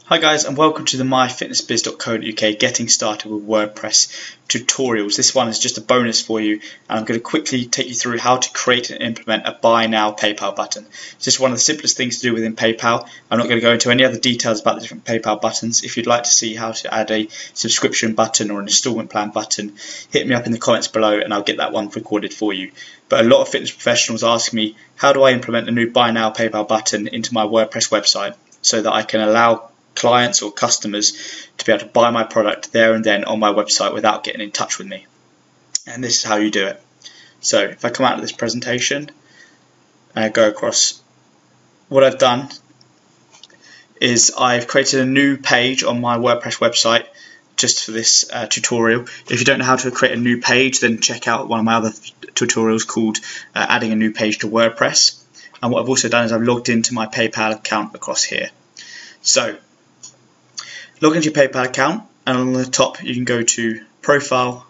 Hi guys, and welcome to the myfitnessbiz.co.uk Getting Started with WordPress tutorials. This one is just a bonus for you, and I'm going to quickly take you through how to create and implement a Buy Now PayPal button. It's just one of the simplest things to do within PayPal. I'm not going to go into any other details about the different PayPal buttons. If you'd like to see how to add a subscription button or an installment plan button, hit me up in the comments below and I'll get that one recorded for you. But a lot of fitness professionals ask me, how do I implement a new Buy Now PayPal button into my WordPress website so that I can allow clients or customers to be able to buy my product there and then on my website without getting in touch with me. And this is how you do it. So if I come out of this presentation and I go across, what I've done is I've created a new page on my WordPress website just for this tutorial. If you don't know how to create a new page, then check out one of my other tutorials called adding a new page to WordPress. And what I've also done is I've logged into my PayPal account across here. So log into your PayPal account, and on the top you can go to Profile,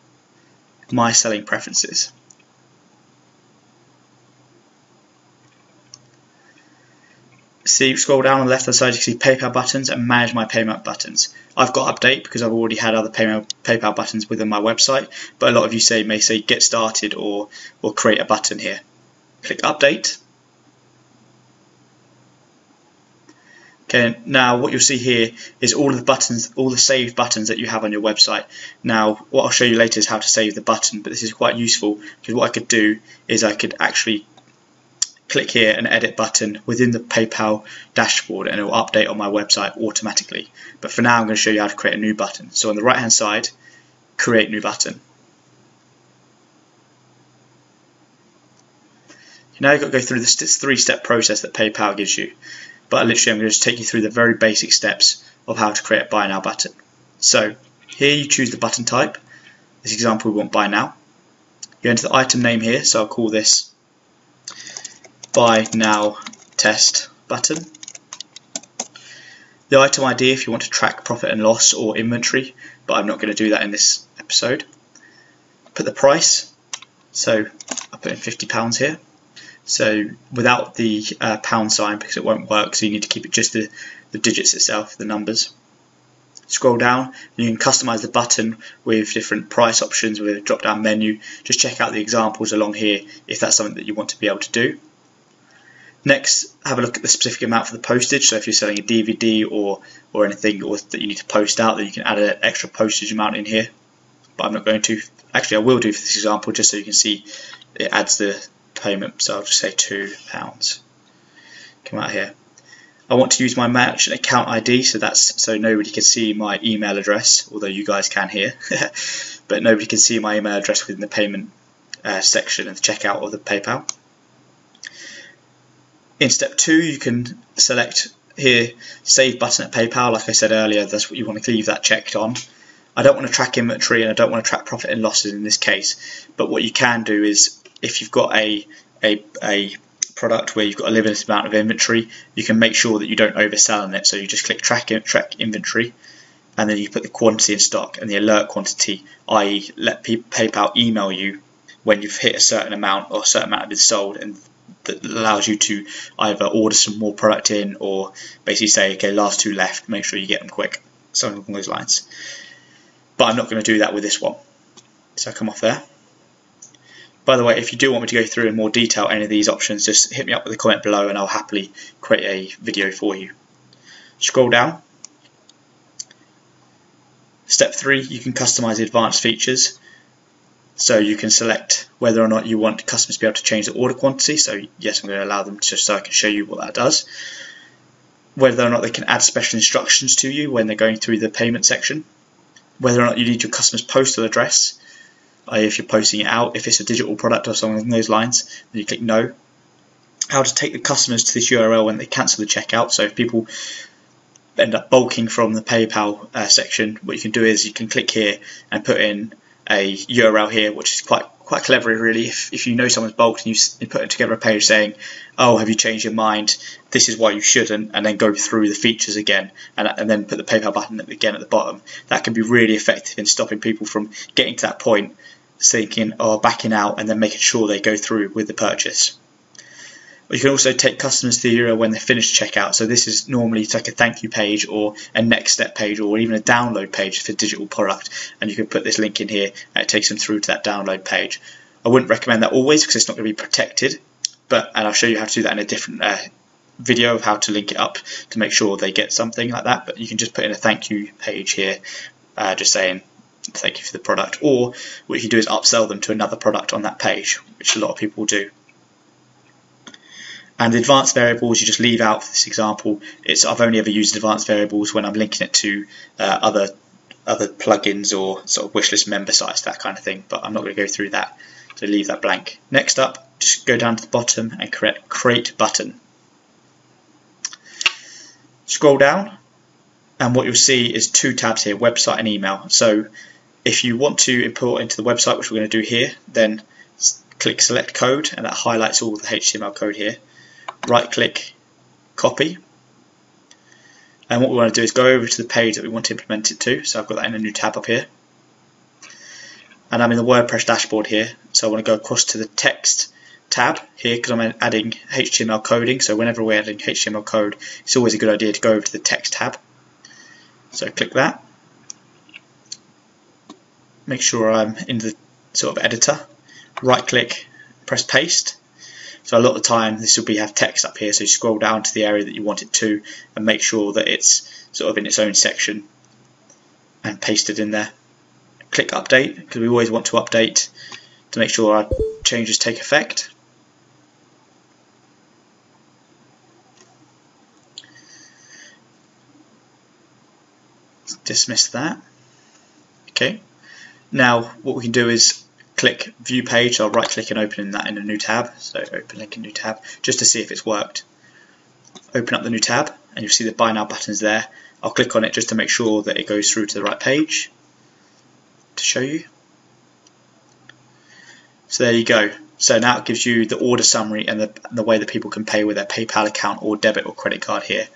My Selling Preferences. See, scroll down on the left hand side, you can see PayPal buttons and Manage My Payment buttons. I've got Update because I've already had other PayPal buttons within my website, but a lot of you may say Get Started or Create a Button here. Click Update. Okay, now what you'll see here is all of the buttons, all the saved buttons that you have on your website. Now what I'll show you later is how to save the button, but this is quite useful because what I could do is I could actually click here and edit button within the PayPal dashboard and it will update on my website automatically. But for now I'm going to show you how to create a new button. So on the right hand side, create new button. Now you've got to go through this three-step process that PayPal gives you. But literally I'm going to just take you through the very basic steps of how to create a Buy Now button. So here you choose the button type. This example we want Buy Now. You enter the item name here, so I'll call this Buy Now Test button. The item ID if you want to track profit and loss or inventory, but I'm not going to do that in this episode. Put the price, so I'll put in £50 here. So without the pound sign because it won't work, so you need to keep it just the digits itself, the numbers. Scroll down and you can customize the button with different price options with a drop down menu. Just check out the examples along here if that's something that you want to be able to do. Next, have a look at the specific amount for the postage. So if you're selling a DVD or anything that you need to post out, then you can add an extra postage amount in here. But I'm not going to. Actually, I will do for this example just so you can see it adds the payment, so I'll just say £2. Come out here. I want to use my merchant account ID, so nobody can see my email address, although you guys can here, but nobody can see my email address within the payment section of the checkout of the PayPal. In step 2, you can select here Save Button at PayPal. Like I said earlier, that's what you want to leave that checked on. I don't want to track inventory and I don't want to track profit and losses in this case, but what you can do is if you've got a product where you've got a limited amount of inventory, you can make sure that you don't oversell on it. So you just click track inventory, and then you put the quantity in stock and the alert quantity, i.e. let PayPal email you when you've hit a certain amount or a certain amount is sold, and that allows you to either order some more product in or basically say, okay, last 2 left, make sure you get them quick, something along those lines. But I'm not going to do that with this one, so I come off there. By the way, if you do want me to go through in more detail any of these options, just hit me up with a comment below and I'll happily create a video for you. Scroll down. Step 3, you can customize the advanced features. So you can select whether or not you want customers to be able to change the order quantity. So yes, I'm going to allow them just so I can show you what that does. Whether or not they can add special instructions to you when they're going through the payment section. Whether or not you need your customer's postal address. If you're posting it out, if it's a digital product or something along those lines, then you click no. How to take the customers to this URL when they cancel the checkout. So if people end up bulking from the PayPal section, what you can do is you can click here and put in a URL here, which is quite clever really. If you know someone's bulked and you put together a page saying, oh, have you changed your mind, this is why you shouldn't, and then go through the features again and then put the PayPal button again at the bottom. That can be really effective in stopping people from getting to that point thinking or backing out and then making sure they go through with the purchase. You can also take customers to the URL when they finish checkout. So this is normally like a thank you page or a next step page or even a download page for digital product, and you can put this link in here and it takes them through to that download page. I wouldn't recommend that always because it's not going to be protected, and I'll show you how to do that in a different video of how to link it up to make sure they get something like that. But you can just put in a thank you page here, just saying thank you for the product, or what you can do is upsell them to another product on that page, which a lot of people will do. And the advanced variables you just leave out for this example. I've only ever used advanced variables when I'm linking it to other plugins or sort of wishlist member sites, that kind of thing, but I'm not going to go through that, so leave that blank. Next up, just go down to the bottom and create button. Scroll down and what you'll see is two tabs here, website and email. So if you want to import into the website, which we're going to do here, then click select code, and that highlights all the HTML code here. Right click, copy, and what we want to do is go over to the page that we want to implement it to. So I've got that in a new tab up here, and I'm in the WordPress dashboard here, so I want to go across to the text tab here because I'm adding HTML coding. So whenever we're adding HTML code, it's always a good idea to go over to the text tab. So click that, make sure I'm in the sort of editor, right click, press paste. So a lot of the time this will have text up here, so you scroll down to the area that you want it to and make sure that it's sort of in its own section and paste it in there. Click update because we always want to update to make sure our changes take effect. Dismiss that. Okay. Now what we can do is click view page, so I'll right click and open that in a new tab, so open link in new tab just to see if it's worked. Open up the new tab and you'll see the buy now buttons there. I'll click on it just to make sure that it goes through to the right page to show you. So there you go. So now it gives you the order summary and the way that people can pay with their PayPal account or debit or credit card here.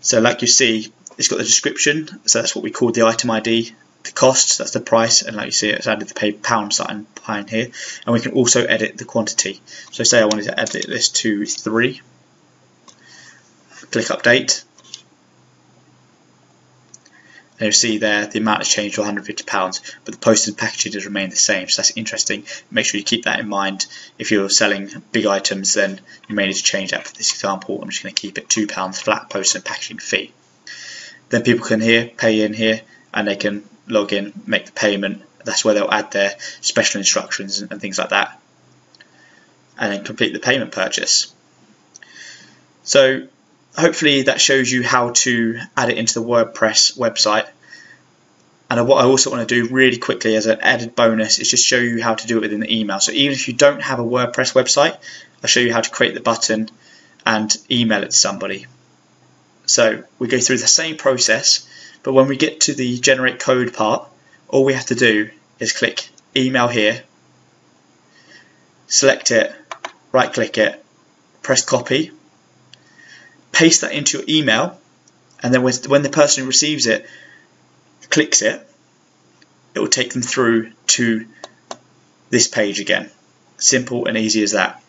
So like you see, it's got the description, so that's what we call the item ID. The cost, that's the price, and like you see it's added the pound sign behind here, and we can also edit the quantity. So say I wanted to edit this to 3, click update, and you'll see there the amount has changed to £150, but the postage and packaging has remained the same, so that's interesting. Make sure you keep that in mind. If you're selling big items, then you may need to change that. For this example, I'm just going to keep it £2 flat postage and packaging fee. Then people can pay in here, and they can log in, make the payment. That's where they'll add their special instructions and things like that, and then complete the payment purchase. So hopefully that shows you how to add it into the WordPress website. And what I also want to do really quickly as an added bonus is just show you how to do it within the email. So even if you don't have a WordPress website, I'll show you how to create the button and email it to somebody. So we go through the same process, but when we get to the generate code part, all we have to do is click email here, select it, right click it, press copy, paste that into your email, and then when the person who receives it clicks it, it will take them through to this page again. Simple and easy as that.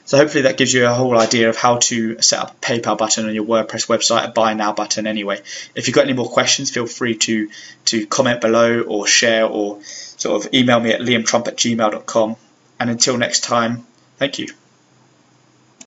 So hopefully that gives you a whole idea of how to set up a PayPal button on your WordPress website, a buy now button anyway. If you've got any more questions, feel free to comment below or share or sort of email me at liamtrump@gmail.com. And until next time, thank you.